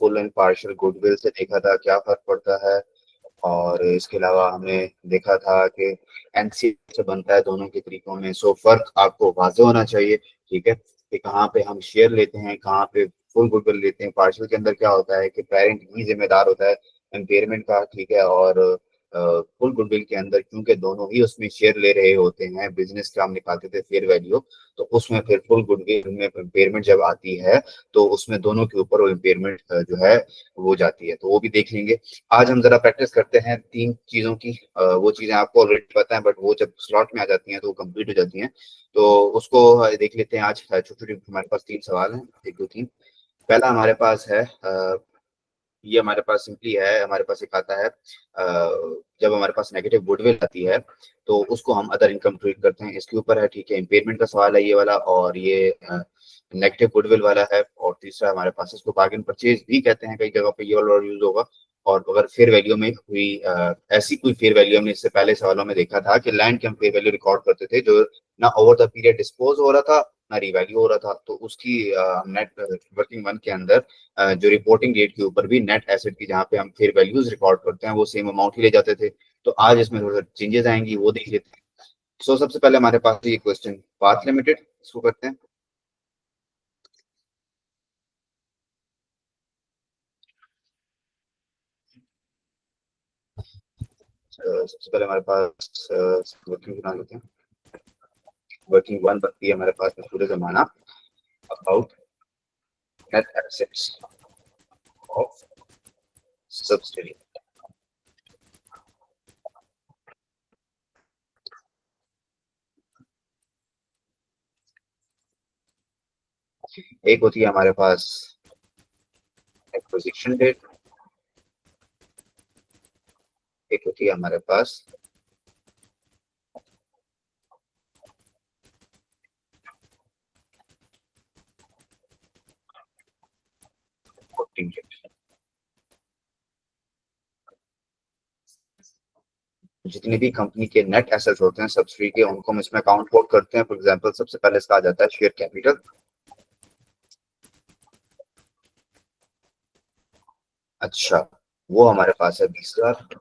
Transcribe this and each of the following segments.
Full and partial goodwill से देखा था क्या फर्क पड़ता है, और इसके अलावा हमने देखा था कि एनसी से बनता है दोनों के तरीकों में। सो फर्क आपको वाज़ेह होना चाहिए, ठीक है, कि कहाँ पे हम शेयर लेते हैं, कहाँ पे फुल गुडविल लेते हैं। पार्शियल के अंदर क्या होता है कि पेरेंट ही जिम्मेदार होता है एम्पेयरमेंट का, ठीक है, और फुल गुडविल के अंदर क्योंकि दोनों ही उसमें शेयर ले रहे होते हैं, बिजनेस का हम निकालते थे फेयर वैल्यू, तो उसमें फिर फुल गुडविल में इम्पेयरमेंट जब आती है तो उसमें दोनों के ऊपर वो इम्पेयरमेंट जो है वो जाती है, तो वो भी देख लेंगे। आज हम जरा प्रैक्टिस करते हैं तीन चीजों की। वो चीजें आपको ऑलरेडी पता है, बट वो जब स्लॉट में आ जाती हैं तो वो कंप्लीट हो जाती हैं, तो उसको देख लेते हैं। आज छोटी छोटी हमारे पास तीन सवाल हैं, एक दो तीन। पहला हमारे पास है, ये हमारे पास सिंपली है, हमारे पास एक आता है, जब हमारे पास नेगेटिव गुडविल आती है तो उसको हम अदर इनकम ट्रीट करते हैं, इसके ऊपर है, ठीक है। इम्पेयरमेंट का सवाल है ये वाला, और ये नेगेटिव गुडविल वाला है। और तीसरा हमारे पास, इसको बार्गेन परचेज भी कहते हैं, कई जगह पे ये वाला यूज होगा। और अगर फेयर वैल्यू में हुई ऐसी कोई फेयर वैल्यू, हमने इससे पहले सवालों में देखा था कि लैंड की हम फेयर वैल्यू रिकॉर्ड करते थे जो ना ओवर द पीरियड डिस्पोज हो रहा था ना रिवैल्यू हो रहा था, तो उसकी नेट वर्किंग वन के अंदर जो रिपोर्टिंग डेट के ऊपर भी नेट एसेट की जहाँ पे हम फेयर वैल्यूज रिकॉर्ड करते हैं वो सेम अमाउंट ही ले जाते थे। तो आज इसमें थोड़ा चेंजेस आएंगी, वो देख लेते हैं। सो सबसे पहले हमारे पास ये क्वेश्चन पाथ लिमिटेड, इसको करते हैं। सबसे पहले हमारे पास वर्किंग बना लेते हैं। वर्किंग वन बनती है हमारे पास में पूरे जमाना about net assets of subsidy. एक होती है हमारे पास एक्विजिशन डेट, एक होती है हमारे पास रिपोर्टिंग डेट। जितनी भी कंपनी के नेट एसेट्स होते हैं सब्सिडी के, उनको हम इसमें काउंट आउट करते हैं। फॉर एग्जांपल सबसे पहले इसका आ जाता है शेयर कैपिटल। अच्छा, वो हमारे पास है 20,000।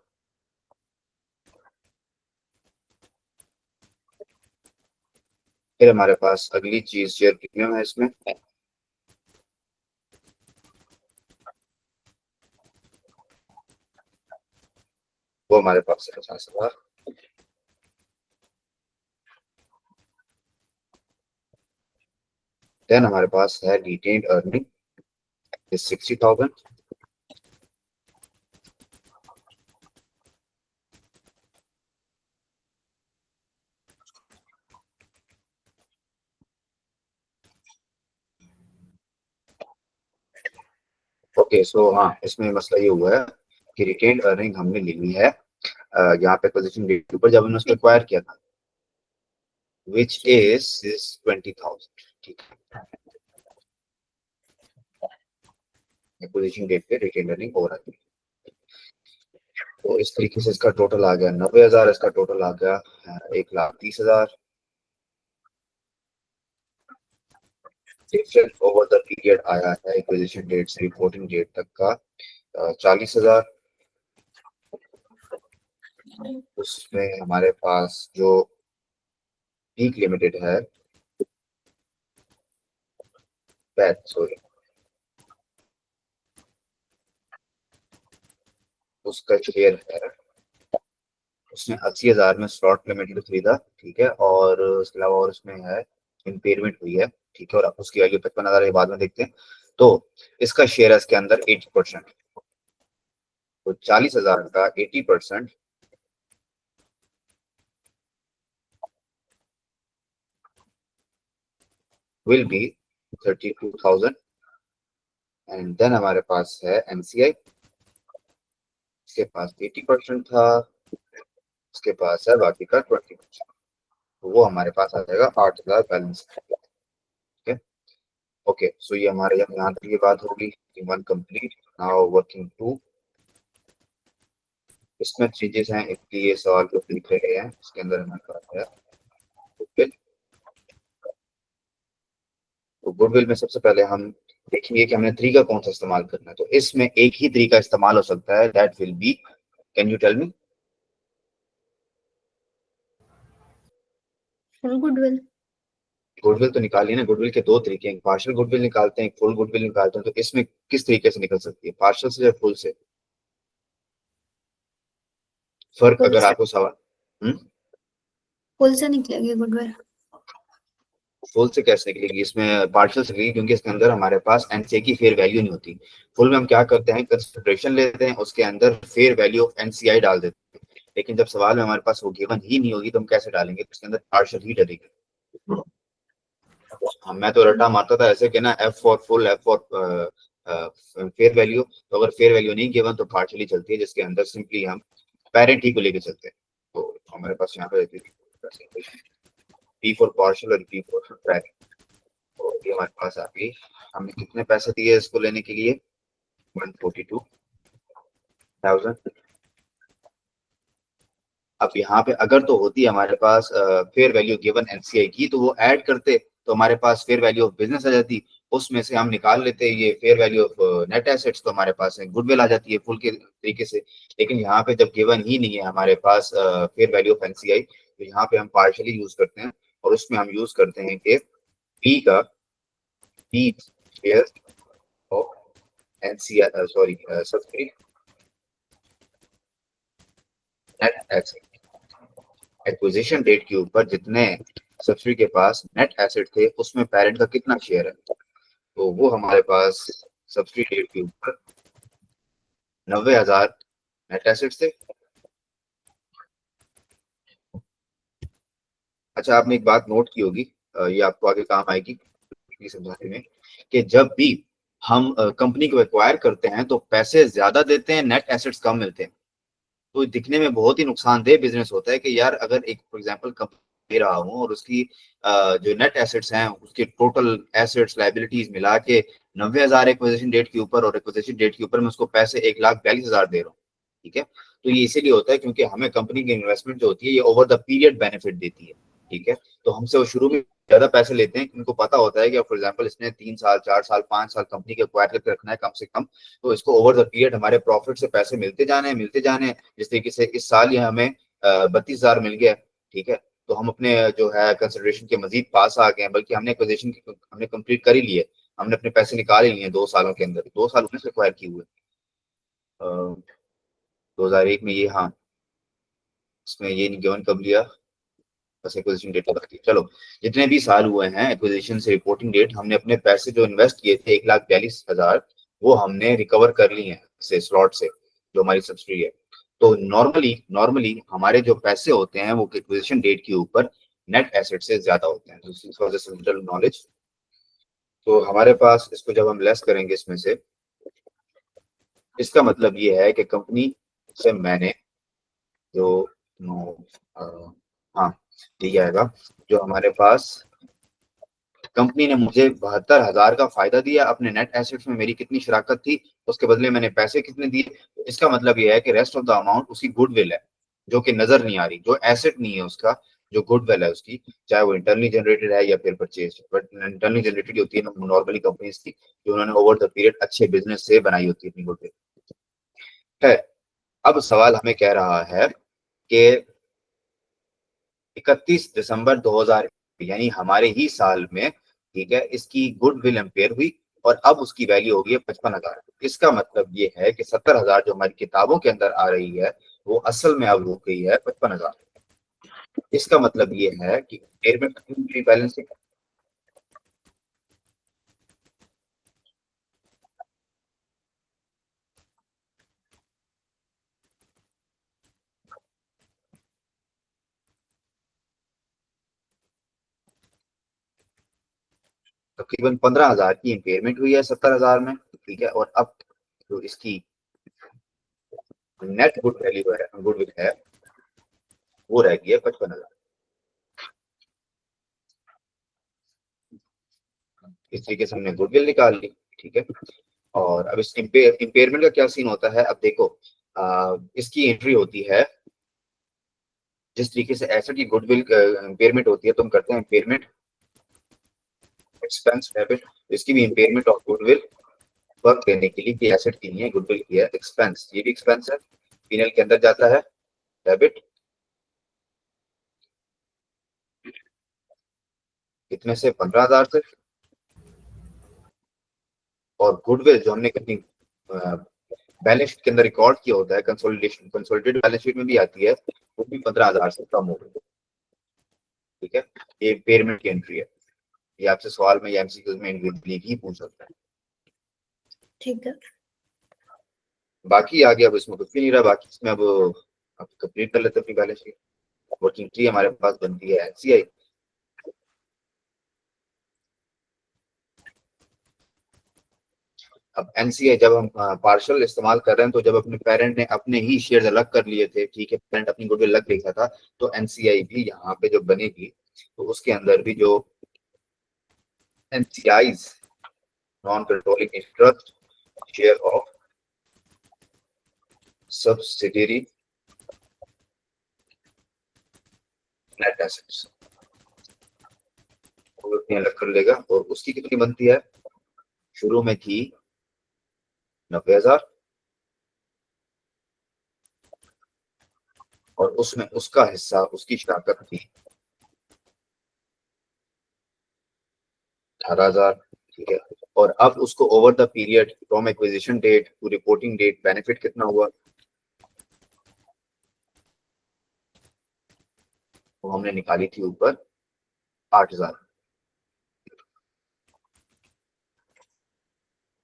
फिर हमारे पास अगली चीज शेयर प्रीमियम है इसमें, वो हमारे पास है 50,000। देन हमारे पास है रिटेन्ड अर्निंग 60,000। ओके, सो हाँ, इसमें मसला ये हुआ है कि रिटेन्ड अर्निंग हमने लेनी है यहाँ पे पोजीशन डेट के ऊपर जब हमने उसको एक्वायर किया था, विच इज 20,000, ठीक है। पोजीशन डेट पे रिटेन्ड अर्निंग हो रहा है, तो इस तरीके से इसका टोटल आ गया 90,000, इसका टोटल आ गया 1,30,000। डिफरेंस ओवर द पीरियड आया है एक्विजिशन डेट से रिपोर्टिंग डेट तक का 40,000। उसमें हमारे पास जो पीक लिमिटेड है, सॉरी, उसका शेयर है, उसने 80,000 में स्लॉट लिमिटेड खरीदा, ठीक है, और उसके अलावा और उसमें है इम्पेयरमेंट हुई है, ठीक है, और उसकी वैल्यू 55,000 है, बाद में देखते हैं। तो इसका शेयर है इसके अंदर 80%, तो 40,000 का 80% विल बी 32,000। एंड देन हमारे पास है एनसीआई, इसके पास 80% था, इसके पास है बाकी का 20%, तो वो हमारे पास आ जाएगा 8,000 बैलेंस, ठीक है। ओके, सो ये हमारे यहाँ तक ये बात होगी, one complete. Now working two, इसमें चेंजेस हैं इसलिए ये सवाल को लिख रहे हैं। इसके अंदर हमारे पास है गुडविल। तो गुडविल में सबसे पहले हम देखेंगे कि हमने तरीका कौन सा इस्तेमाल करना है। तो इसमें एक ही तरीका इस्तेमाल हो सकता है, that will be, can you tell me? Full goodwill. Goodwill तो निकालिए ना, गुडविल के दो तरीके हैं, पार्शियल गुडविल निकालते हैं, फुल गुडविल निकालते हैं। तो इसमें किस तरीके से निकल सकती है, पार्शियल से या फुल से? फर्क फुल अगर से। आपको सवाल। हम्म। फुल से निकलेगी गुडविल। फुल से कैसे निकलेगी, इसमें पार्शियल से निकलेगी, क्योंकि इसके अंदर हमारे पास एनसीए की फेयर वैल्यू नहीं होती। फुल में हम क्या करते हैं, कंसिडरेशन लेते हैं, उसके अंदर फेयर वैल्यू ऑफ एनसीआई डाल देते हैं। लेकिन जब सवाल में हमारे पास वो गिवन ही नहीं होगी तो हम कैसे डालेंगे, तो उसके अंदर पार्शियल ही डलेगी। हाँ, मैं तो रट्टा मारता था ऐसे कि ना, F for full, F for fair value. तो अगर फेयर वैल्यू नहीं गिवन तो पार्शियली चलती है, जिसके अंदर सिंपली हम पेरेंट ही को लेके चलते हैं। तो हमारे पास यहाँ पे रहती है पी फॉर पार्शियल और पी फॉर पेरेंट। तो ये हमारे पास आ गई। हमने कितने पैसे दिए इसको लेने के लिए, 142,000। अब यहाँ पे अगर तो होती हमारे पास फेयर वैल्यू गिवन एनसीआई की, तो वो ऐड करते तो हमारे पास फेयर वैल्यू ऑफ बिजनेस आ जाती। उसमें से हम निकाल लेते ये fair value of net assets, तो हमारे पास गुडविल आ जाती है फुल के तरीके से। लेकिन यहाँ पे जब गिवन ही नहीं है हमारे पास फेयर वैल्यू ऑफ एनसीआई, तो यहाँ पे हम पार्शियली यूज करते हैं। और उसमें हम यूज करते हैं कि पी का, P share of NCI, sorry subsidy net asset. Acquisition date के ऊपर जितने सब्सिडी के पास नेट एसेट थे उसमें पेरेंट का कितना शेयर है, तो वो हमारे पास सब्सिडी डेट के ऊपर 90,000 नेट एसेट थे। अच्छा, आपने एक बात नोट की होगी, ये आपको आगे काम आएगी ये समझाने में, कि जब भी हम कंपनी को एक्वायर करते हैं तो पैसे ज्यादा देते हैं, नेट एसेट्स कम मिलते हैं। तो दिखने में बहुत ही नुकसानदेह बिजनेस होता है कि यार अगर एक फॉर एग्जांपल कंपनी दे रहा हूँ और उसकी जो नेट एसेट्स हैं, उसके टोटल एसेट्स लाइबिलिटीज मिला के 90,000 एक्विजिशन डेट के ऊपर, और एक्विजिशन डेट के ऊपर मैं उसको पैसे 1,42,000 दे रहा हूँ। ठीक है, तो ये इसीलिए होता है क्योंकि हमें कंपनी की इन्वेस्टमेंट जो होती है ये ओवर द पीरियड बेनिफिट देती है। ठीक है, तो हमसे वो शुरू में ज्यादा पैसे लेते हैं, उनको पता होता है कि फॉर एग्जाम्पल इसने 3 साल, 4 साल, 5 साल कंपनी के एक्वायर करके रखना है कम से कम। तो इसको ओवर द पीरियड हमारे प्रॉफिट से पैसे मिलते जाने हैं, मिलते जाने हैं। जिस तरीके से इस साल ये हमें 32,000 मिल गया। ठीक है, तो हम अपने जो है कंसिडरेशन के मजीद पास आ गए हैं, बल्कि हमने एक्विजिशन हमने कंप्लीट कर ही लिए। हमने अपने पैसे निकाल ही लिए 2 सालों के अंदर, 2 साल उन्हें से एक्वायर किए हुए। 2001 में ये, हाँ, इसमें ये गिवन कब लिया, बस एक्विजिशन डेट बता दी। चलो, जितने भी साल हुए हैं एक्विजिशन से रिपोर्टिंग डेट, हमने अपने पैसे जो इन्वेस्ट किए थे 1,42,000, वो हमने रिकवर कर लिए हैं से स्लॉट से, जो हमारी सब्सिडी है। तो नॉर्मली नॉर्मली हमारे जो पैसे होते हैं वो एक्विजिशन डेट के ऊपर नेट एसेट से ज्यादा होते हैं। General knowledge. तो हमारे पास इसको जब हम लेस करेंगे इसमें से, इसका मतलब ये है कि कंपनी से मैंने जो नो, हाँ, ठीक आएगा, जो हमारे पास कंपनी ने मुझे 72,000 का फायदा दिया, अपने नेट एसेट्स में मेरी कितनी शराकत थी, उसके बदले मैंने पैसे कितने दिए। तो इसका मतलब यह है कि रेस्ट ऑफ द अमाउंट उसकी गुडविल है, जो कि नजर नहीं आ रही, जो एसेट नहीं है उसका, जो गुडविल है उसकी, चाहे वो इंटरनली जनरेटेड है या फिर परचेज। बट इंटरनली जनरेटेड होती है नॉर्मली कंपनीज की, जो उन्होंने ओवर द पीरियड अच्छे बिजनेस से बनाई होती है अपनी गुडविल है। अब सवाल हमें कह रहा है कि 31 दिसंबर 2000, यानी हमारे ही साल में, ठीक है, इसकी गुडविल एम्पेयर हुई और अब उसकी वैल्यू हो गई है 55,000। इसका मतलब ये है कि 70,000 जो हमारी किताबों के अंदर आ रही है वो असल में अब हो गई है 55,000। इसका मतलब ये है कि इन्वेंटरी बैलेंसिंग, तकरीबन 15,000 की इम्पेयरमेंट हुई है 70,000 में। ठीक है, और अब जो इसकी नेट गुड वैल्यू है, गुडविल है, वो रह गई है 55,000। इस तरीके से हमने गुडविल निकाल ली। ठीक है, और अब इस इम्पेयरमेंट का क्या सीन होता है, अब देखो, इसकी एंट्री होती है जिस तरीके से एसेट की गुडविल इम्पेयरमेंट होती है, तो हम करते हैं इम्पेयरमेंट एक्सपेंस डेबिट, इसकी भी इम्पेयरमेंट ऑफ गुडविल वर्क देने के लिए कि एसेट की नहीं है, गुडविल की है। एक्सपेंस, ये भी एक्सपेंस है, पीएनएल के अंदर जाता है। डेबिट कितने से? 15,000 से। और गुडविल जो हमने कितनी बैलेंस शीट के अंदर रिकॉर्ड किया होता है, कंसोलिडेशन कंसोलिडेटेड बैलेंस शीट में भी आती है, वो भी 15,000 से कम हो गई। ठीक है, ये पेमेंट की एंट्री है। ये आपसे सवाल में या एमसीक्यूज में इंडिविजुअली भी पूछ सकता है। ठीक है। बाकी आगे अब इसमें कुछ भी नहीं रहा, बाकी इसमें अब कंप्लीट कर लेते हैं अपनी बैलेंस शीट। वर्किंग ट्री हमारे पास बनती है एनसीआई। अब एनसीआई जब हम पार्शल इस्तेमाल कर रहे हैं, तो जब अपने पेरेंट ने अपने ही शेयर अलग कर लिए थे, ठीक है, पेरेंट अपनी गुडविल अलग देखा था, तो एनसीआई भी यहाँ पे जो बनेगी, तो उसके अंदर भी जो NCIs, non controlling interest, share of subsidiary net assets, वो अपनी अलग कर लेगा। और उसकी कितनी बनती है? शुरू में थी 90,000, और उसमें उसका हिस्सा, उसकी शराकत थी 18,000। ठीक है, और अब उसको over the period from acquisition date to reporting date benefit कितना हुआ, वो हमने निकाली थी ऊपर 8,000।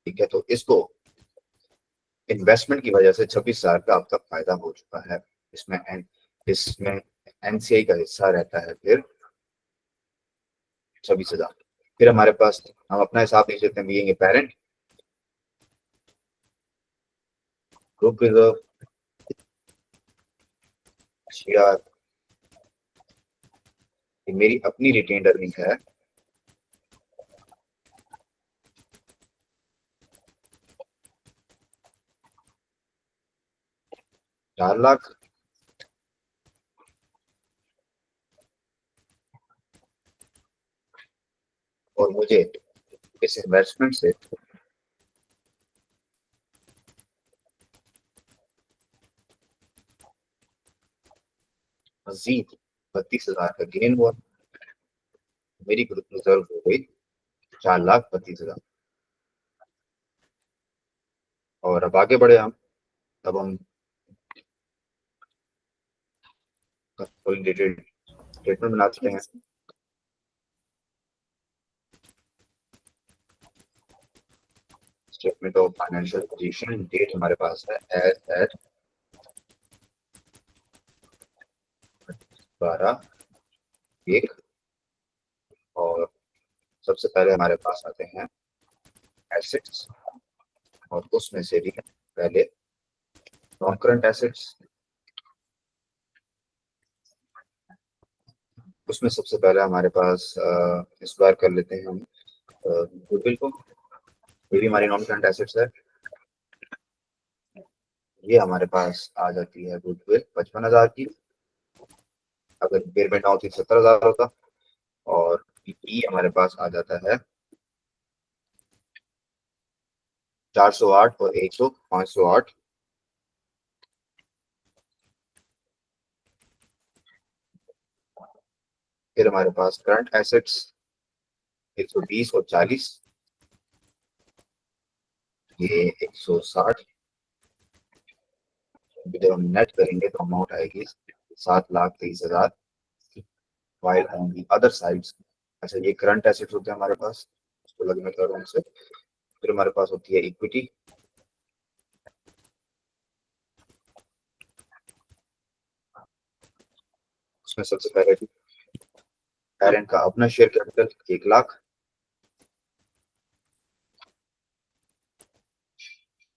ठीक है, तो इसको इन्वेस्टमेंट की वजह से 26,000 का अब तक फायदा हो चुका है। इसमें इसमें एनसीआई का हिस्सा रहता है फिर 26,000। फिर हमारे पास, हम अपना हिसाब देख लेते हैं, being a parent, group reserve, share, मेरी अपनी रिटेन्ड अर्निंग है 4,00,000। और मुझे इस इन्वेस्टमेंट से मजीद 32,000 का गेन हुआ। मेरी ग्रुप रिजर्व हो गई 4,32,000। और अब आगे बढ़े हम, अब हम कंसोलिडेटेड स्टेटमेंट बनाते हैं। Statement of financial position, date हमारे पास है एज एट 12/1। और सबसे पहले हमारे पास आते हैं एसेट्स, और उसमें से भी पहले नॉन करंट एसेट्स। उसमें सबसे पहले हमारे पास इस बार कर लेते हैं हम गुडविल को। ये भी हमारी नॉन करंट एसेट्स है। ये हमारे पास आ जाती है गुडविल 55,000 की। अगर पेमेंट ना होती 70,000 होता। और ई हमारे पास आ जाता है 408 और 100, 508। फिर हमारे पास करंट एसेट्स 120 और 40, ये 160। जब हम नेट करेंगे तो अमाउंट आएगी 7,23,000। While on the other sides, अच्छा ये करंट एसेट्स होते हैं हमारे पास, इसको लगने कर रहा हूँ से। फिर हमारे पास होती है इक्विटी, उसमें सबसे पहले पेरेंट का अपना शेयर कैपिटल 1,00,000।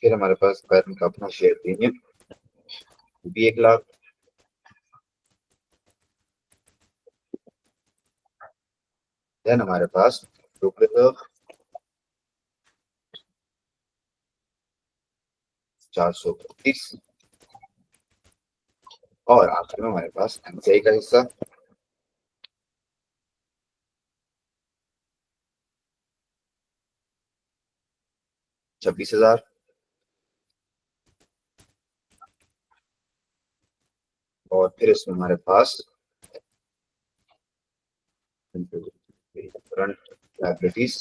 फिर हमारे पास पेरेंट का अपना शेयर प्रीमियम भी 1,00,000। देन हमारे पास ग्रुप रिजर्व 432। और आखिर में हमारे पास एमसीआई का हिस्सा 26,000। और फिर इसमें हमारे पास करंट लाइबिलिटीज,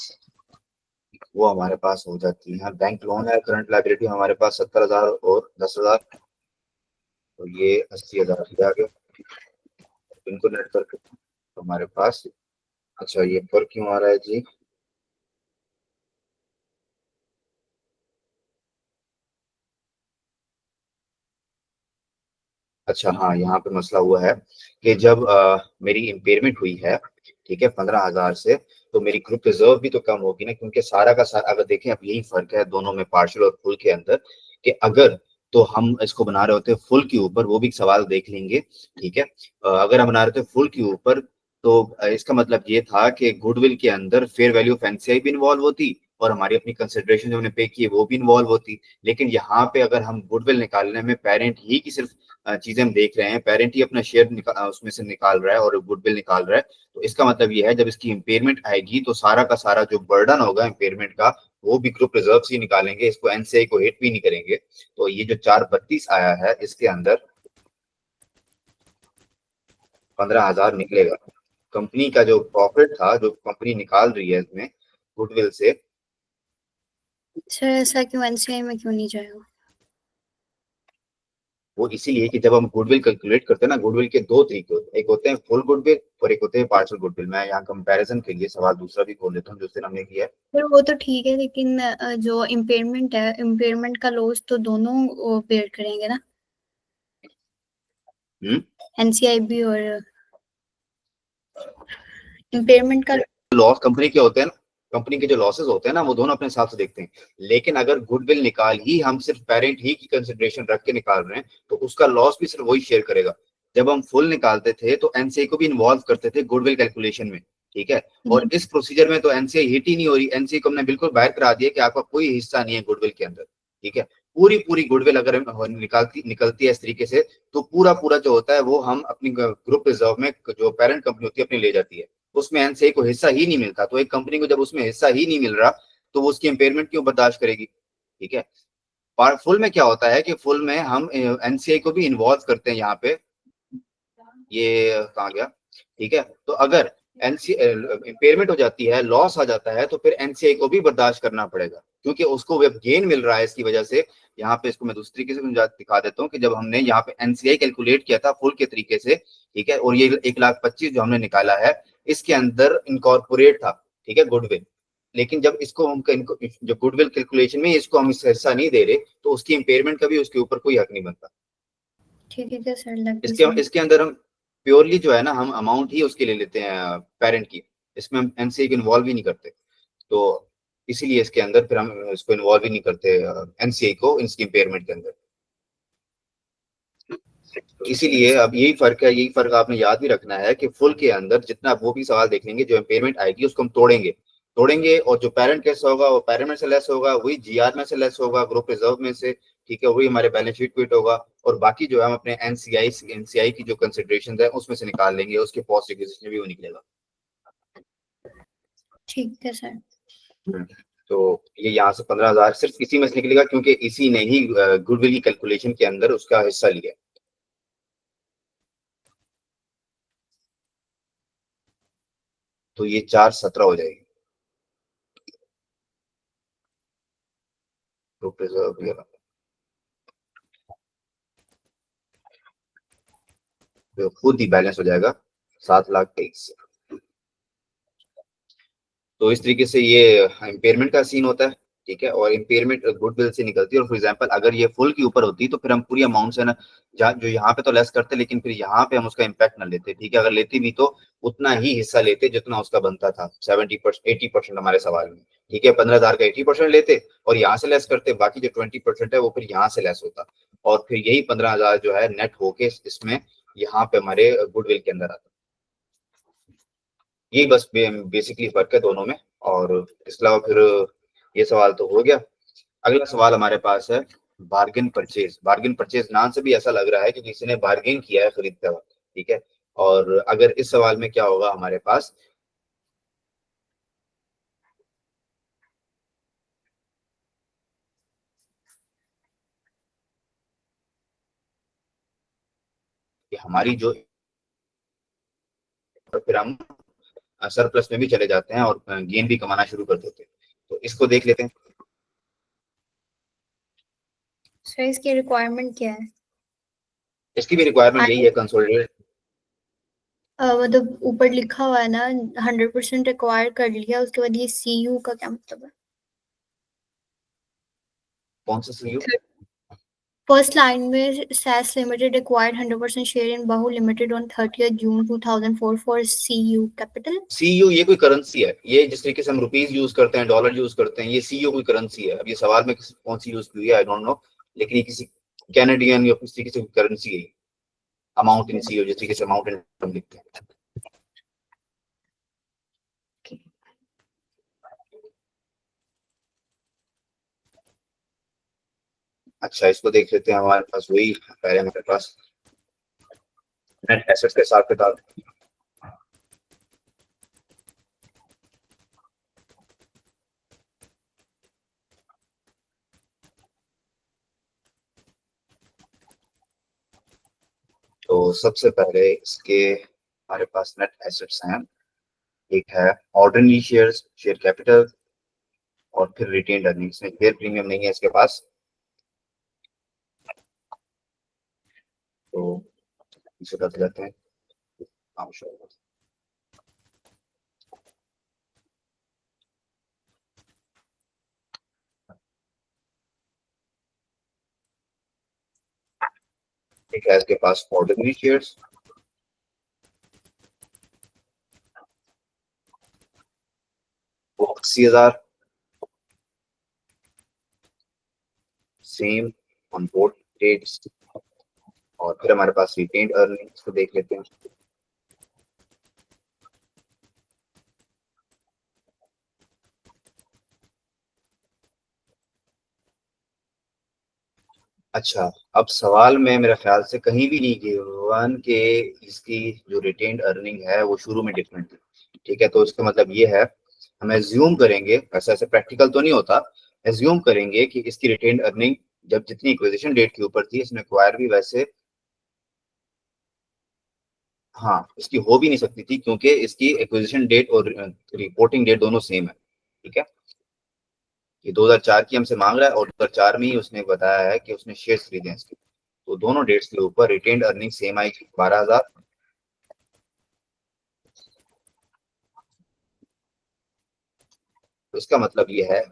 वो हमारे पास हो जाती है, बैंक लोन है, करंट लाइबिलिटी हमारे पास 70,000 और 10,000, तो ये 80,000 आ गया। इनको नेट करके तो हमारे पास, अच्छा ये फर्क क्यों आ रहा है जी? अच्छा हाँ, यहाँ पे मसला हुआ है कि जब मेरी इम्पेयरमेंट हुई है, ठीक है, 15,000 से, तो मेरी ग्रुप रिजर्व भी तो कम होगी ना, क्योंकि सारा का सारा, अगर देखें अब यही फर्क है दोनों में, पार्शियल और फुल के अंदर, कि अगर तो हम इसको बना रहे होते फुल के ऊपर, वो भी एक सवाल देख लेंगे, ठीक है। अगर हम बना रहे थे फुल के ऊपर, तो इसका मतलब ये था कि गुडविल के अंदर फेयर वैल्यू ऑफ एनसीआई भी इन्वॉल्व होती, और हमारी अपनी कंसिडरेशन जो हमने पे की है वो भी इन्वॉल्व होती। लेकिन यहाँ पे अगर हम गुडविल निकालने में पेरेंट ही की सिर्फ चीजें हम देख रहे हैं, पेरेंट ही अपना शेयर उसमें से निकाल रहा है और गुडविल निकाल रहा है, तो इसका मतलब ये है जब इसकी इम्पेयरमेंट आएगी तो सारा का सारा जो बर्डन होगा इम्पेयरमेंट का, वो भी ग्रुप रिजर्व ही निकालेंगे, इसको एनसीआई को हिट भी नहीं करेंगे। तो ये जो 432 आया है, इसके अंदर 15,000 निकलेगा। कंपनी का जो प्रॉफिट था, जो कंपनी निकाल रही है इसमें गुडविल से, सर ऐसा क्यों एनसीआई में क्यों नहीं जाएगा? वो इसीलिए कि जब हम गुडविल कैलकुलेट करते हैं ना, गुडविल के दो तरीके होते हैं, एक होते हैं फुल गुडविल और एक होते हैं पार्शियल गुडविल। मैं यहाँ कंपैरिजन के लिए सवाल दूसरा भी खोल लेता हूँ, जिस दिन हमने किया है। सर वो तो ठीक है, लेकिन जो इम्पेयरमेंट है, इम्पेयरमेंट का लॉस तो दोनों बेयर करेंगे ना, एनसीआई भी और इम्पेयरमेंट का। लॉस कंपनी के होते हैं ना, कंपनी के जो लॉसेस होते हैं ना, वो दोनों अपने हिसाब से देखते हैं। लेकिन अगर गुडविल निकाल ही हम सिर्फ पेरेंट ही की कंसिडरेशन रख के निकाल रहे हैं, तो उसका लॉस भी सिर्फ वही शेयर करेगा। जब हम फुल निकालते थे तो एनसीआई को भी इन्वॉल्व करते थे गुडविल कैलकुलेशन में, ठीक है। और इस प्रोसीजर में तो एनसीआई हिट ही नहीं हो रही, एनसीआई को हमने बिल्कुल बाहर करा दिया कि आपका कोई हिस्सा नहीं है गुडविल के अंदर, ठीक है। पूरी पूरी गुडविल अगर निकलती है इस तरीके से, तो पूरा पूरा जो होता है वो हम अपनी ग्रुप रिजर्व में, जो पेरेंट कंपनी होती है अपनी ले जाती है, उसमें एनसीआई को हिस्सा ही नहीं मिलता। तो एक कंपनी को जब उसमें हिस्सा ही नहीं मिल रहा, तो वो उसकी इम्पेयरमेंट क्यों बर्दाश्त करेगी, ठीक है। फुल में क्या होता है कि फुल में हम एनसीआई को भी इन्वॉल्व करते हैं यहाँ पे, ये कहाँ गया, ठीक है। तो अगर एनसी इम्पेयरमेंट हो जाती है, लॉस आ जाता है, तो फिर एनसीआई को भी बर्दाश्त करना पड़ेगा, क्योंकि उसको वेब गेन मिल रहा है इसकी वजह से। यहाँ पे इसको मैं दूसरी तरीके से दिखा देता हूँ कि जब हमने यहाँ पे एनसीआई कैलकुलेट किया था फुल के तरीके से, ठीक है, और ये 1,25,000 जो हमने निकाला है, इसके अंदर इनकॉर्पोरेट था, ठीक है, गुडविल। लेकिन जब इसको हम इनको जो गुडविल कैलकुलेशन में इसको हम हिस्सा नहीं दे रहे, तो उसकी इम्पेयरमेंट का भी उसके ऊपर कोई हक नहीं बनता। ठीक है सर, लग भी इसके सही। इसके अंदर हम प्योरली जो है ना, हम अमाउंट ही उसके ले लेते हैं पेरेंट की, इसमें हम एनसीए को इन्वॉल्व ही नहीं करते। तो इसीलिए इसके अंदर फिर हम इसको इन्वॉल्व ही नहीं करते, एनसीए को इसकी इम्पेयरमेंट के अंदर। तो ठीक है इसीलिए अब यही फर्क है, यही फर्क आपने याद भी रखना है कि फुल के अंदर जितना वो भी सवाल देख लेंगे, जो इम्पेयरमेंट आएगी उसको हम तोड़ेंगे, तोड़ेंगे, और जो पेरेंट कैसे होगा वो पेरेंट में से लेस होगा, वही जीआर में से लेस होगा, ग्रुप रिजर्व में से, ठीक है, वही हमारे बैलेंस शीट क्विट होगा। और बाकी जो है हम अपने एनसीआई की जो कंसिडरेशन है उसमें से निकाल लेंगे, उसके पॉस्ट एक्विजिशन भी वो निकलेगा। ठीक है सर। तो ये यहाँ से 15,000 सिर्फ इसी में से निकलेगा, क्योंकि इसी ने ही गुडविल की कैलकुलेशन के अंदर उसका हिस्सा लिया। तो ये 417 हो जाएगी ग्रुप रिजर्व, तो खुद ही बैलेंस हो जाएगा 7,23,000। तो इस तरीके से ये इम्पेयरमेंट का सीन होता है, ठीक है। और इम्पेयरमेंट गुडविल से निकलती है, और फॉर एग्जांपल अगर ये फुल के ऊपर होती तो फिर हम पूरी अमाउंट से ना, जो यहाँ पे तो लेस करते, लेकिन फिर यहाँ पे हम उसका इम्पैक्ट ना लेते, ठीक है। अगर लेती भी तो उतना ही हिस्सा लेते जितना उसका बनता था, 70% 80% हमारे सवाल में, ठीक है। 15,000 का 80% लेते और यहाँ से लेस करते, बाकी जो 20% है वो फिर यहाँ से लेस होता, और फिर यही 15,000 जो है नेट होके इसमें यहाँ पे हमारे गुडविल के अंदर आता। यही बस बेसिकली फर्क है दोनों में। और इसके अलावा फिर ये सवाल तो हो गया। अगला सवाल हमारे पास है बार्गेन परचेज। बार्गेन परचेज नाम से भी ऐसा लग रहा है कि किसी ने बार्गेन किया है खरीदते वक्त, ठीक है। और अगर इस सवाल में क्या होगा हमारे पास, कि हमारी जो, फिर हम सरप्लस में भी चले जाते हैं और गेन भी कमाना शुरू कर देते हैं। तो इसको देख लेते हैं। सर इसकी रिक्वायरमेंट क्या है? इसकी भी रिक्वायरमेंट यही है, कंसोलिडेटेड। मतलब ऊपर लिखा हुआ है ना 100% रिक्वायर कर लिया, उसके बाद ये CU का क्या मतलब है? कौन सा सीयू? फर्स्ट लाइन में SAS limited acquired 100% share in Bahu limited on 30th June 2004 for CU capital. CU ये कोई करेंसी है, ये जिस तरीके से हम रुपीज यूज करते हैं, डॉलर यूज करते हैं, ये सीयू कोई करेंसी है। अब ये सवाल में कौन सी यूज की है आई डोंट नो, लेकिन ये किसी कैनेडियन या किसी तरीके से करेंसी है। अमाउंट इन सीयू, जिस तरीके से अमाउंट इन लिखते हैं। अच्छा, इसको देख लेते हैं। हमारे पास वही पहले हमारे पास नेट एसेट्स के हिसाब किताब। तो सबसे पहले इसके हमारे पास नेट एसेट्स हैं। एक है ऑर्डिनरी शेयर्स, शेयर कैपिटल, और फिर रिटेन्ड अर्निंग्स में शेयर प्रीमियम नहीं है इसके पास। तो इसे कर लेते हैं। ठीक है, इसके पास ऑर्डिनरी शेयर्स, वो 80,000 सेम ऑन बोर्ड डेट्स। और फिर हमारे पास रिटेन्ड अर्निंग्स को देख लेते हैं। अच्छा, अब सवाल में मेरे ख्याल से कहीं भी नहीं गिवन कि इसकी जो रिटेन्ड अर्निंग है वो शुरू में डिफरेंट थी। ठीक है, तो इसका मतलब ये है, हम एज्यूम करेंगे, ऐसा ऐसे प्रैक्टिकल तो नहीं होता, एज्यूम करेंगे कि इसकी रिटेन्ड अर्निंग जब जितनी एक्विजिशन डेट के ऊपर थी, इसमें एक्वायर भी वैसे, हाँ, इसकी हो भी नहीं सकती थी क्योंकि इसकी एक्विजिशन डेट और रिपोर्टिंग डेट दोनों सेम है। ठीक है, ये 2004 की हमसे मांग रहा है और 2004 में ही उसने बताया है कि उसने शेयर्स खरीदे हैं इसके। तो दोनों डेट्स के ऊपर रिटेन्ड अर्निंग सेम आएगी, 12,000। तो इसका मतलब ये है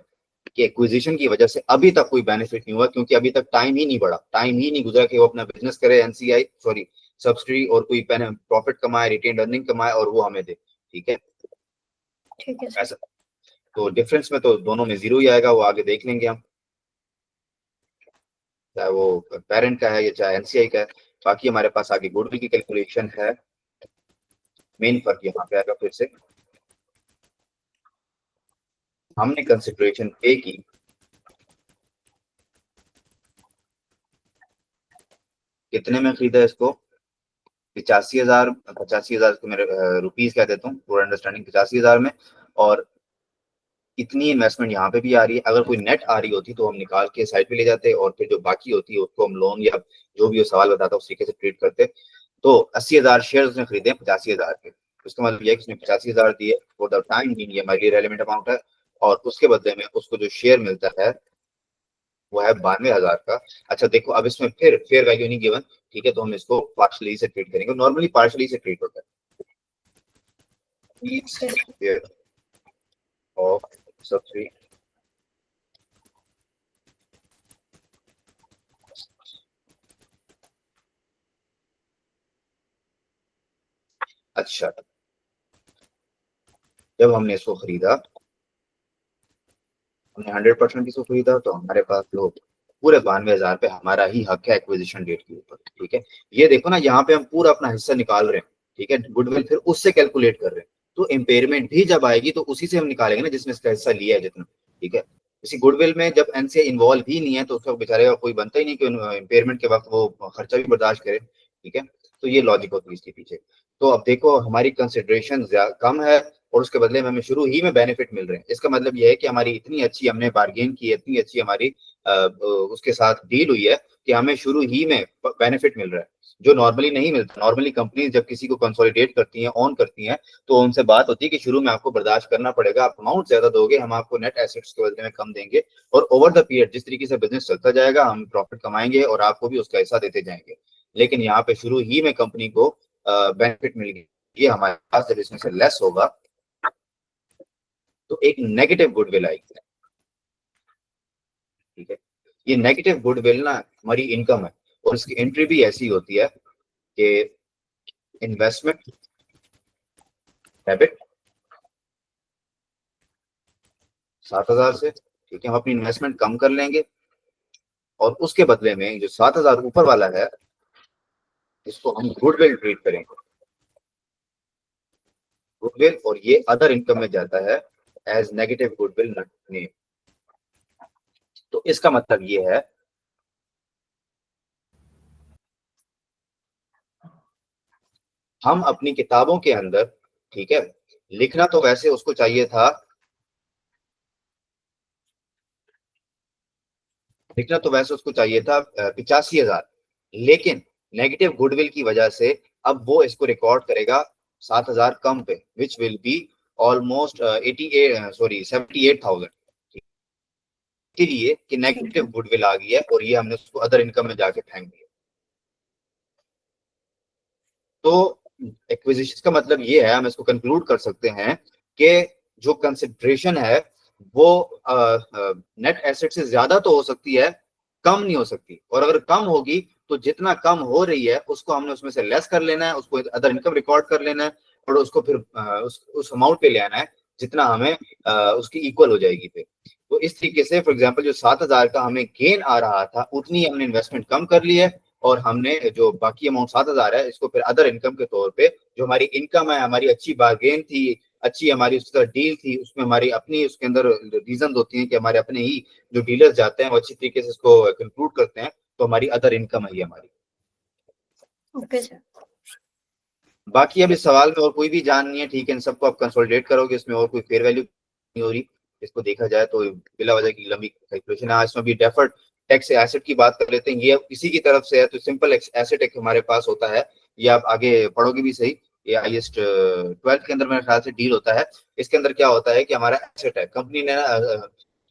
कि एक्विजिशन की वजह से अभी तक कोई बेनिफिट नहीं हुआ, क्योंकि अभी तक टाइम ही नहीं बढ़ा, टाइम ही नहीं गुजरा कि वो अपना बिजनेस करे, एनसीआई सॉरी सब्सिडी, और कोई प्रॉफिट कमाए, रिटेन्ड अर्निंग कमाए और वो हमें दे। ठीक है, ठीक है ऐसा। तो डिफरेंस में तो दोनों में जीरो ही आएगा, वो आगे देख लेंगे हम, चाहे वो पेरेंट का है या चाहे एनसीआई का है। बाकी हमारे पास आगे गुडविल की कैलकुलेशन है। मेन फर्क यहाँ पे आएगा, फिर से हमने कंसिडरेशन पे की, कितने में खरीदा इसको, 85,000, 85,000 को मेरे रुपीज कह देता हूँ फॉर अंडरस्टैंडिंग, 85,000 में। और इतनी इन्वेस्टमेंट यहाँ पे भी आ रही है। अगर कोई नेट आ रही होती तो हम निकाल के साइड पे ले जाते, और फिर जो बाकी होती है उसको हम लोन या जो भी वो सवाल बताता उस तरीके से ट्रीट करते। तो 80,000 शेयर उसने खरीदे 85,000 के। उसका मतलब यह कि उसने 85,000 दिए फॉर द टाइम बीइंग, ये हमारे लिए रेलिवेंट अमाउंट है। और उसके बदले में उसको जो शेयर मिलता है वो है 92,000 का। अच्छा देखो, अब इसमें फिर फेयर वैल्यू नहीं गिवन। ठीक है, तो हम इसको पार्शली से ट्रीट करेंगे, नॉर्मली पार्शली से ट्रीट होता है ऑफ सब्सिडी। अच्छा, जब हमने इसको खरीदा, हमने 100% इसको खरीदा, तो हमारे पास लोग पूरे 92,000 पे हमारा ही हक है एक्विजिशन डेट के ऊपर। ठीक है, ये देखो ना, यहाँ पे हम पूरा अपना हिस्सा निकाल रहे हैं। ठीक है, गुडविल फिर उससे कैलकुलेट कर रहे हैं। तो इम्पेयरमेंट भी जब आएगी तो उसी से हम निकालेंगे ना जिसने इसका हिस्सा लिया है जितना। ठीक है, इसी गुडविल में जब एनसीआई इन्वॉल्व ही नहीं है तो उसका बेचारे का कोई बनता ही नहीं कि इम्पेयरमेंट के वक्त वो खर्चा भी बर्दाश्त करे। ठीक है, तो ये लॉजिक होती है इसके पीछे। तो अब देखो, हमारी कंसिडरेशन कम है, और उसके बदले में हमें शुरू ही में बेनिफिट मिल रहे हैं। इसका मतलब यह है कि हमारी इतनी अच्छी हमने बार्गेन की है, इतनी अच्छी हमारी उसके साथ डील हुई है कि हमें शुरू ही में बेनिफिट मिल रहा है, जो नॉर्मली नहीं मिलता। नॉर्मली कंपनी जब किसी को कंसोलिडेट करती हैं, ऑन करती हैं, तो उनसे बात होती है कि शुरू में आपको बर्दाश्त करना पड़ेगा, आप अमाउंट ज्यादा दोगे, हम आपको नेट एसेट्स के बदले में कम देंगे, और ओवर द पीरियड जिस तरीके से बिजनेस चलता जाएगा हम प्रॉफिट कमाएंगे और आपको भी उसका हिस्सा देते जाएंगे। लेकिन यहाँ पे शुरू ही में कंपनी को बेनिफिट मिल गई, ये हमारे पास जब इसमें से लेस होगा तो एक नेगेटिव गुडविल आएगी। ठीक है, ये नेगेटिव गुडविल ना हमारी इनकम है, और इसकी एंट्री भी ऐसी होती है कि इन्वेस्टमेंट डेबिट 7,000 से, ठीक है, हम अपनी इन्वेस्टमेंट कम कर लेंगे और उसके बदले में जो 7,000 ऊपर वाला है इसको हम गुडविल ट्रीट करेंगे, गुडविल, और ये अदर इनकम में जाता है एज नेगेटिव गुडविल नेम। तो इसका मतलब ये है हम अपनी किताबों के अंदर, ठीक है, लिखना तो वैसे उसको चाहिए था, लिखना तो वैसे उसको चाहिए था 85,000, लेकिन नेगेटिव गुडविल की वजह से अब वो इसको रिकॉर्ड करेगा 7,000 कम पे, विच विल बी ऑलमोस्ट 78,000 के लिए कि नेगेटिव गुडविल आ गई है और ये हमने उसको अदर इनकम में जाके फेंक दिया। तो एक्विजिशन का मतलब ये है, हम इसको कंक्लूड कर सकते हैं कि जो कंसिडरेशन है वो नेट एसेट से ज्यादा तो हो सकती है, कम नहीं हो सकती, और अगर कम होगी तो जितना कम हो रही है उसको हमने उसमें से लेस कर लेना है, उसको अदर इनकम रिकॉर्ड कर लेना है और उसको फिर उस अमाउंट पे ले आना है जितना हमें उसकी इक्वल हो जाएगी फिर। तो इस तरीके से फॉर एग्जांपल जो 7,000 का हमें गेन आ रहा था उतनी हमने इन्वेस्टमेंट कम कर ली है, और हमने जो बाकी अमाउंट 7,000 है इसको फिर अदर इनकम के तौर पे, जो हमारी इनकम है, हमारी अच्छी बार्गेन थी, अच्छी हमारी उसका डील थी, उसमें हमारी अपनी उसके अंदर रीजन होती हैं कि हमारे अपने ही जो डीलर्स जाते हैं वो अच्छी तरीके से इसको कंक्लूड करते हैं, तो हमारी अदर इनकम है ये हमारी। Okay sir. बाकी अब इस सवाल में और कोई भी जान नहीं है, ठीक है, इन सबको आप कंसोलिडेट करोगे, इसमें और कोई फेयर वैल्यू नहीं हो रही, इसको देखा जाए तो बिला वजह की लंबी कैलकुलेशन है। इसमें भी डेफर्ड टैक्स एसेट की बात कर लेते हैं, ये इसी की तरफ से है, तो सिंपल एसेट एक हमारे पास होता है, ये आप आगे पढ़ोगे भी सही, ये IAS 12 के अंदर मेरे ख्याल से डील होता है। इसके अंदर क्या होता है कि हमारा एसेट है, कंपनी ने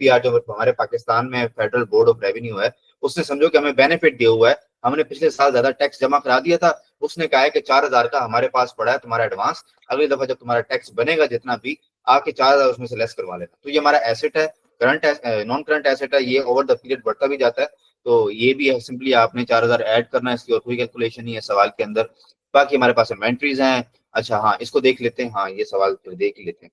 PR जो हमारे पाकिस्तान में फेडरल बोर्ड ऑफ रेवेन्यू है, उसने समझो कि हमें बेनिफिट दिया हुआ है, हमने पिछले साल ज्यादा टैक्स जमा करा दिया था, उसने कहा है कि 4,000 का हमारे पास पड़ा है तुम्हारा एडवांस, अगली दफा जब तुम्हारा टैक्स बनेगा जितना भी, आके 4,000 उसमें से लेस करवा लेना। तो ये हमारा एसेट है, करंट नॉन करंट एसेट है, ये ओवर द पीरियड बढ़ता भी जाता है, तो ये भी है, सिंपली आपने 4,000 ऐड करना है, इसकी और कोई कैलकुलेशन नहीं है सवाल के अंदर। बाकी हमारे पास इन्वेंट्रीज हैं, अच्छा हाँ इसको देख लेते हैं, हाँ ये सवाल तो देख ही लेते हैं।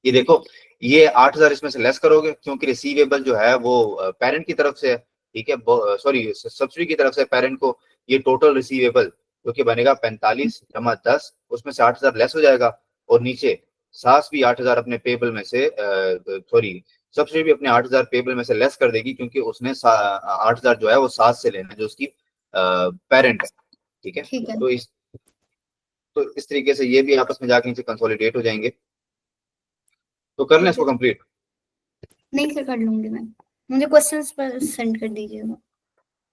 ये देखो, ये 8,000 इसमें से लेस करोगे क्योंकि रिसीवेबल जो है वो पेरेंट की तरफ से है, ठीक है, सॉरी सब्सिडी की तरफ से पेरेंट को, ये टोटल रिसीवेबल जो कि बनेगा 45 जमा 10, उसमें से 8,000 लेस हो जाएगा, और नीचे सास भी 8,000 अपने पेबल में से, सॉरी सब्सिडी भी अपने 8,000 पेबल में से लेस कर देगी, क्योंकि उसने 8,000 जो है वो सास से लेना है जो उसकी पेरेंट है, ठीक है। ठीक है। तो इस तरीके से ये भी आपस में जाके नीचे कंसोलिडेट हो जाएंगे। तो कर लें इसको कंप्लीट। नहीं सर, कर लूंगी मैं, मुझे क्वेश्चंस पर सेंड कर दीजिएगा।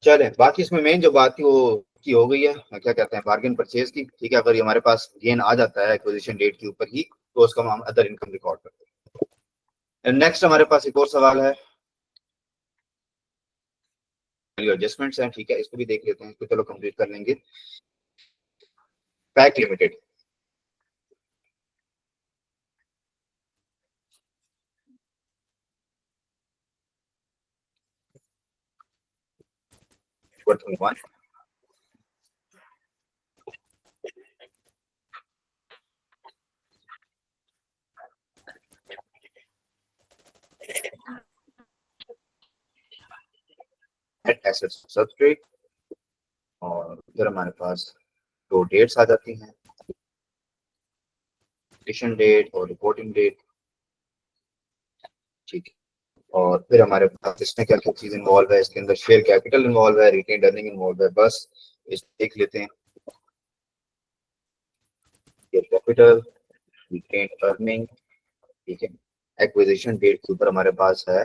चले, बाकी इसमें मेन जो बात थी वो की हो गई है, क्या कहते हैं, बार्गेन परचेज की, ठीक है। अगर ये हमारे पास गेन आ जाता है एक्विजिशन डेट के ऊपर ही, तो उसका हम अदर इनकम रिकॉर्ड करते हैं। नेक्स्ट हमारे पास एक और सवाल है, एडजस्टमेंट्स हैं, ठीक है, इसको भी देख लेते हैं, इसको चलो कंप्लीट कर लेंगे। Pack limited, working one, net assets substrate, और इधर हमारे पास दो डेट्स आ जाती हैं, एडिशन डेट और रिपोर्टिंग डेट, ठीक है। और फिर हमारे पास इसमें क्या क्या चीज इन्वॉल्व है, इसके अंदर शेयर कैपिटल इन्वॉल्व है, रिटेन अर्निंग इन्वॉल्व है, बस इस देख लेते हैं। शेयर कैपिटल, रिटेन्ड अर्निंग, ठीक है। एक्विजिशन डेट के ऊपर हमारे पास है,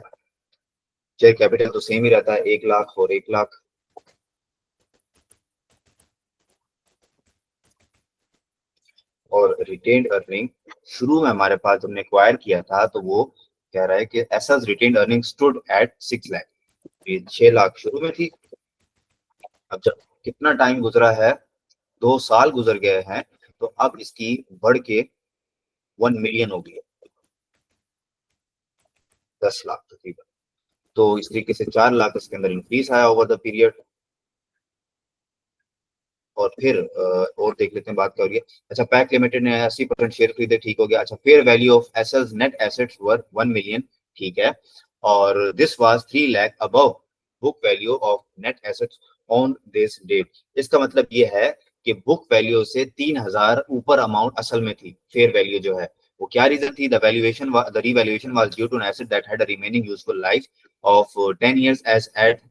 शेयर कैपिटल तो सेम ही रहता है 1 लाख और 1 लाख, और रिटेन्ड अर्निंग शुरू में हमारे पास हमने एक्वायर किया था तो वो कह रहा है कि SS retained earning stood at 6 lakh, ये 6 लाख शुरू में थी। अब जब कितना टाइम गुजरा है, 2 साल गुजर गए हैं, तो अब इसकी बढ़ के 1 मिलियन हो गई है, 10 लाख तकरीबन। तो इस तरीके से 4 लाख इसके अंदर इंक्रीज आया ओवर द पीरियड। और फिर और देख लेते हैं बात क्या हो रही है। अच्छा, पैक लिमिटेड ने 80% शेयर खरीदे, ठीक हो गया। अच्छा, fair value of SL's net assets were 1 million, ठीक है। और this was 3 lakh above book value of net assets on this date. इसका मतलब ये है कि बुक वैल्यू से 3,000 ऊपर अमाउंट असल में थी, फेयर वैल्यू जो है वो क्या रीजन थी, the revaluation was due to an asset that had a remaining useful life of 10 years as at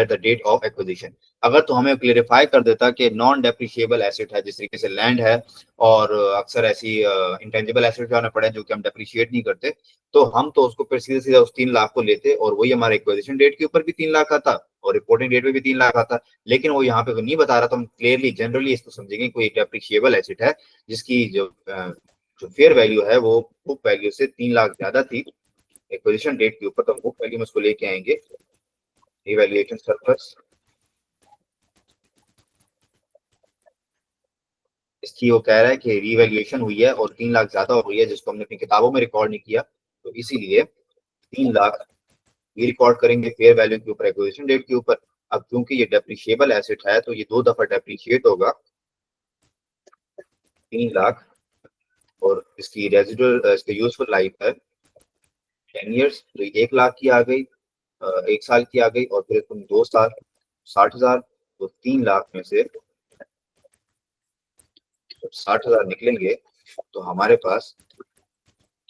the date of acquisition. अगर तो हमें क्लेरिफाई कर देता कि नॉन डेप्रिशिएबल एसेट है, जिस तरीके से लैंड है, और अक्सर ऐसी इंटेंजिबल एसेट जो हमें पड़े जो कि हम डेप्रिशिएट नहीं करते, तो हम तो उसको फिर सीधे सीधे उस 3 लाख को लेते और वही हमारे एक्विजिशन डेट के ऊपर भी 3 लाख आता और रिपोर्टिंग डेट पे भी 3 लाख आता। लेकिन वो यहाँ पे नहीं बता रहा, तो हम क्लियरली जनरली इसको समझेंगे कोई डेप्रिशिएबल एसेट है जिसकी जो फेयर वैल्यू है वो बुक वैल्यू से 3 लाख ज्यादा थी एक्विजिशन डेट के ऊपर, तो बुक वैल्यू में उसको लेके आएंगे रिवैल्यूएशन सरप्लस। इसकी वो कह रहा है कि रिवैल्यूएशन हुई है और 3 लाख ज्यादा हो गई है, जिसको हमने अपनी किताबों में रिकॉर्ड नहीं किया, तो इसीलिए 3 लाख ये रिकॉर्ड करेंगे फेयर वैल्यू के ऊपर एक्विजिशन डेट के ऊपर। अब क्योंकि ये डेप्रिशिएबल एसेट है तो ये 2 दफा डेप्रिशिएट होगा, 3 लाख, और इसकी रेजिडुअल इसकी यूजफुल लाइफ है 10 इयर्स, तो 1 लाख की आ गई, 1 साल की आ गई, और फिर तुम 2 साल 60,000, तो 3 लाख में से जब 60,000 निकलेंगे तो हमारे पास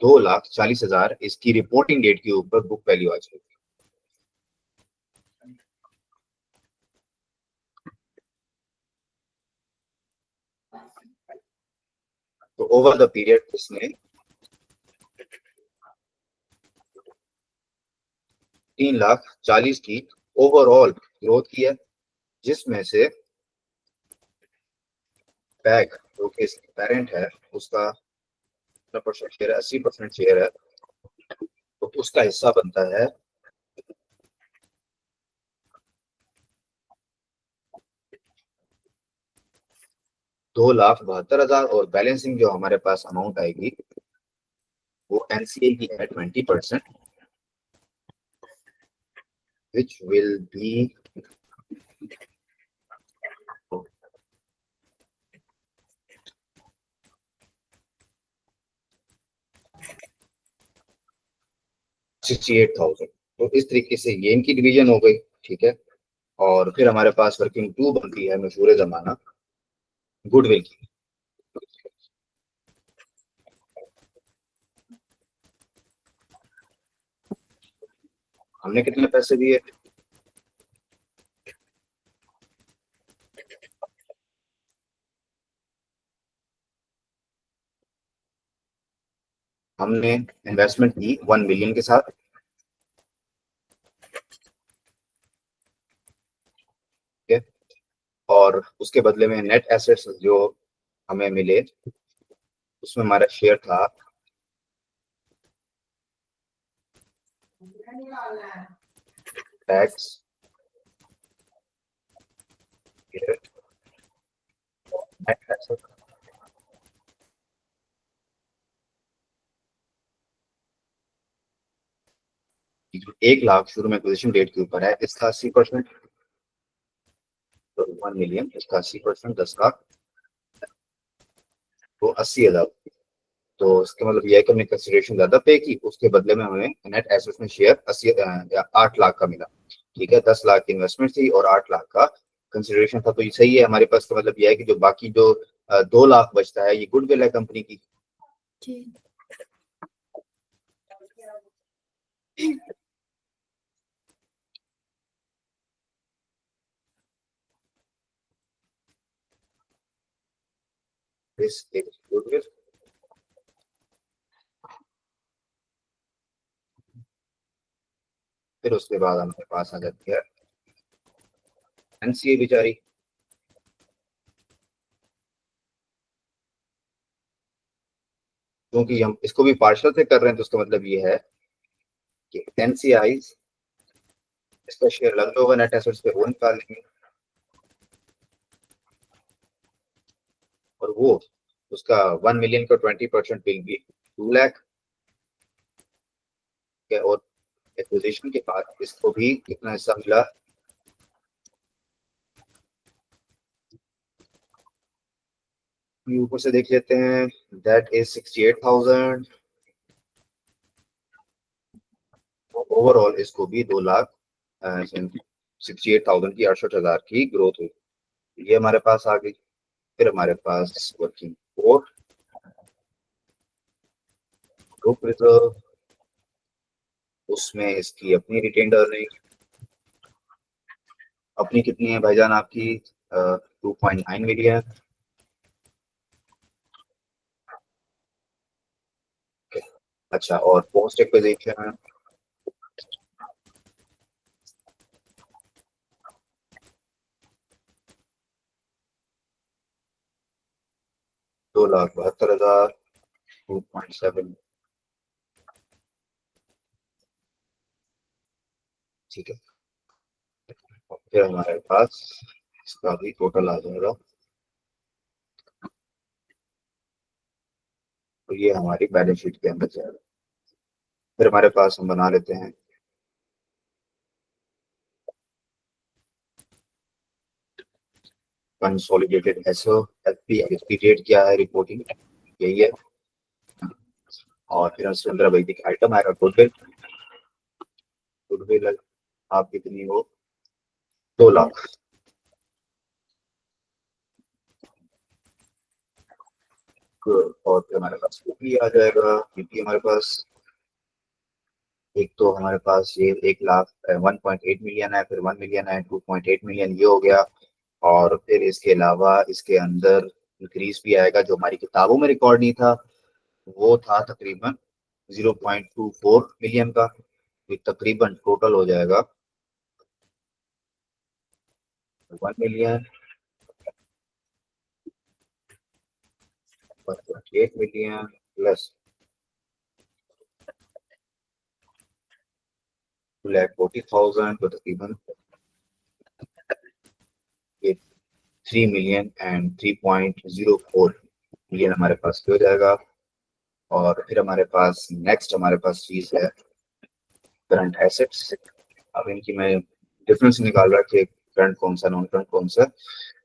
2,40,000 इसकी रिपोर्टिंग डेट के ऊपर बुक वैल्यू आ जाएगी। तो ओवर द पीरियड इसने 3,40,000 की ओवरऑल ग्रोथ की है, जिसमें से पैक जो कि पेरेंट है उसका 80% शेयर है, 80% शेयर है, तो उसका हिस्सा बनता है 2,72,000, और बैलेंसिंग जो हमारे पास अमाउंट आएगी वो एनसीए की है 20%, विच विल बी 68,000। तो इस तरीके से ये इनकी डिवीजन हो गई, ठीक है। और फिर हमारे पास वर्किंग टू बनती है मशहूर जमाना गुडविल की। हमने कितने पैसे दिए, हमने इन्वेस्टमेंट की 1 मिलियन के साथ, ठीक है। और उसके बदले में नेट एसेट्स जो हमें मिले उसमें हमारा शेयर था टैक्स, नेट एसेट, 1 लाख शुरू में एक्विजिशन डेट के ऊपर है, इसका 80%, तो 1 मिलियन, इसका 80%, 10 लाख, तो 80,000। तो इसका मतलब यह है कि हमने कंसिडरेशन ज्यादा पे की, उसके बदले में हमें नेट एसेट्स में शेयर 8 लाख का मिला, ठीक है। 10 लाख की इन्वेस्टमेंट थी और 8 लाख का कंसिडरेशन था, तो ये सही है हमारे पास। का मतलब यह है कि जो बाकी जो 2 लाख बचता है ये गुडविल है कंपनी की। This is goodwill, फिर उसके बाद हमारे पास आ जाती है एनसीए बेचारी। क्योंकि हम इसको भी पार्शल से कर रहे हैं तो उसका मतलब ये है कि एनसीआई इसका शेयर लग होगा नेट एसेट्स पे वो निकालेंगे, और वो उसका 1 मिलियन का 20% विल बी 2 लाख। और एक्विजिशन के बाद इसको भी कितना हिस्सा मिला, ऊपर से देख लेते हैं, दैट इज 68,000। ओवरऑल इसको भी 2 लाख 68,000 की 68,000 की ग्रोथ हुई। ये हमारे पास आ गई। फिर हमारे पास वर्किंग कोर, ग्रुप रिजर्व, उसमें इसकी अपनी रिटेन्ड अर्निंग, अपनी कितनी है भाईजान आपकी 2.9 मिलियन। अच्छा, और पोस्ट एक्विजिशन 2,72,000 2.7। ठीक है, फिर हमारे पास इसका भी टोटल आ जाएगा। तो ये हमारी बैलेंस शीट के अंदर जाएगा। फिर हमारे पास हम बना लेते हैं कंसोलिडेटेड एसओ एफपी। इसकी डेट क्या है, रिपोर्टिंग यही है। और फिर सुंदर वैदिक आइटम आएगा गुडविल। गुडविल आप कितनी हो, 2 लाख। और फिर हमारे पास पीपी आ जाएगा। पीपी हमारे पास एक तो हमारे पास ये 1 लाख 1.8 मिलियन है, फिर 1 मिलियन है, 2.8 मिलियन ये हो गया। और फिर इसके अलावा इसके अंदर इंक्रीज भी आएगा जो हमारी किताबों में रिकॉर्ड नहीं था, वो था तकरीबन 0.24 मिलियन का। तो तकरीबन टोटल हो जाएगा 1 मिलियन 1.8 मिलियन प्लस 2,40,000, तो तकरीबन 3 मिलियन एंड 3.04 मिलियन हमारे पास हो जाएगा। और फिर हमारे पास नेक्स्ट हमारे पास चीज है करंट एसेट्स। अब इनकी मैं डिफरेंस निकाल रहा कि करंट कौन सा नॉन करंट कौन सा।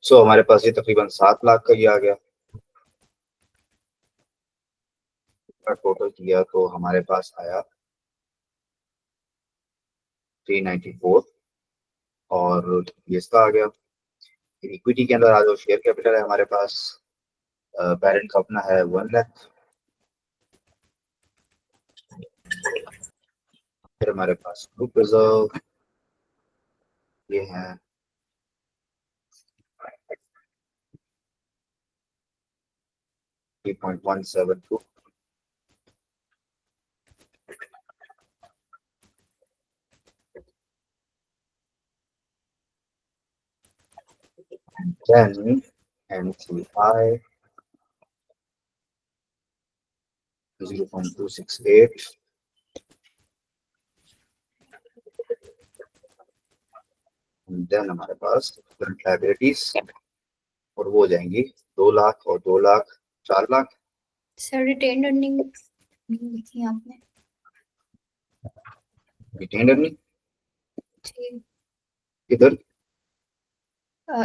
सो हमारे पास ये तकरीबन 7 लाख का ये आ गया। टोटल किया तो हमारे पास आया 394। और ये इसका आ गया। इक्विटी के अंदर आ जाओ, शेयर कैपिटल है हमारे पास, पेरेंट का अपना है 1 लाख। फिर हमारे पास ग्रुप रिजर्व ये है 3.172। Then NCI 0.268। देन हमारे पास करंट लायबिलिटीज, और वो हो जाएंगी 2 लाख और 2 lakh 4 lakh. Sir retained earning लिखी आपने? रिटेन्ड अर्निंग ठीक। किधर?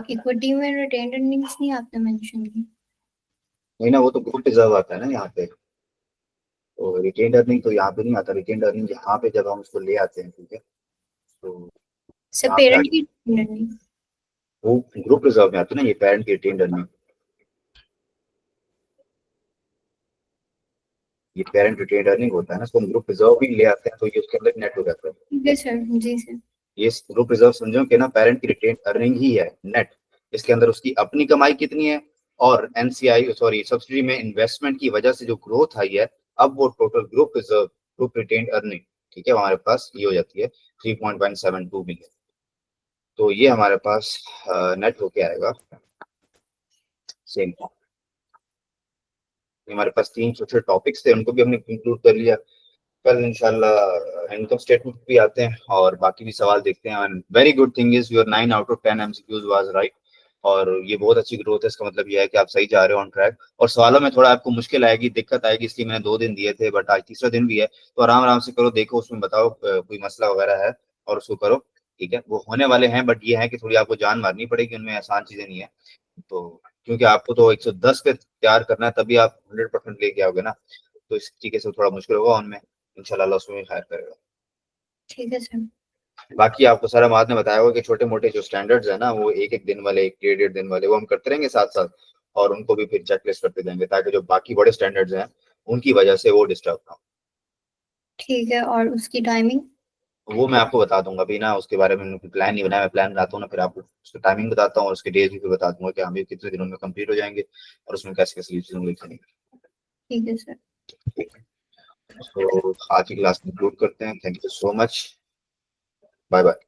इक्विटी में रिटेन्ड अर्निंग्स नहीं आपने मेंशन की? नहीं ना, वो तो ग्रुप रिजर्व आता है ना यहाँ पे। तो रिटेन्ड अर्निंग तो यहाँ पे नहीं आता। रिटेन्ड अर्निंग यहाँ पे जब हम उसको ले आते हैं, ठीक है, तो सर यहाँ पे पेरेंट की रिटेन्ड अर्निंग? वो ग्रुप रिजर्व में आता है ना, ये पेरेंट की रिटेन्ड अर्निंग। ये पेरेंट रिटेन्ड अर्निंग होता है ना, इसको हम ग्रुप रिजर्व भी ले आते हैं तो ये उसके अंदर नेट हो जाता है। ठीक है सर, जी सर। ये ग्रुप रिजर्व समझो कि ना पेरेंट की रिटेन अर्निंग ही है नेट। इसके अंदर उसकी अपनी कमाई कितनी है, और एनसीआई सॉरी सब्सिडी में इन्वेस्टमेंट की वजह से जो ग्रोथ आई है, अब वो total group reserve group retain earning, ठीक है, हमारे पास ये हो जाती है 3.172 मिलियन। तो ये हमारे पास नेट होके आएगा सेम। हमारे पास 3 छोटे टॉपिक्स थे, उनको भी हमने इंक्लूड कर लिया। कल इंशाल्लाह इनकम स्टेटमेंट भी आते हैं और बाकी भी सवाल देखते हैं। And very good thing is your 9 out of 10 MCQs was right, और ये बहुत अच्छी ग्रोथ है। इसका मतलब ये है कि आप सही जा रहे हो ऑन ट्रैक। और सवालों में थोड़ा आपको मुश्किल आएगी, दिक्कत आएगी, इसलिए मैंने 2 दिन दिए थे, बट आज तीसरा दिन भी है, तो आराम आराम से करो, देखो उसमें बताओ कोई मसला वगैरह है और उसको करो। ठीक है, वो होने वाले हैं, बट ये है कि थोड़ी आपको जान मारनी पड़ेगी, उनमें आसान चीजें नहीं है। तो क्योंकि आपको तो 110 पे तैयार करना है, तभी आप 100% लेके आओगे ना, तो इस तरीके से थोड़ा मुश्किल होगा उनमें। इंशाल्लाह अल्लाह उसमें भी खैर करेगा। ठीक है सर। बाकी आपको सारा बात ने बताया होगा कि छोटे मोटे जो स्टैंडर्ड्स है ना, वो एक एक दिन वाले, एक डेढ़ डेढ़ दिन वाले, वो हम करते रहेंगे साथ साथ, और उनको भी फिर चेकलिस्ट करते जाएंगे, ताकि जो बाकी बड़े स्टैंडर्ड्स हैं उनकी वजह से वो डिस्टर्ब ना हो। ठीक है, और उसकी टाइमिंग? वो मैं आपको बता दूंगा अभी ना, उसके बारे में मैंने प्लान नहीं बनाया। मैं प्लान बनाता हूँ ना, फिर आपको उसकी टाइमिंग बताता हूँ और उसके डेज भी फिर बता दूंगा कि हमें कितने दिनों में कंप्लीट हो जाएंगे और उसमें कैसे कैसे चीजें लिखेंगे। ठीक है सर। ठीक है, तो आज की क्लास कंक्लूड करते हैं। Thank you so much, bye bye.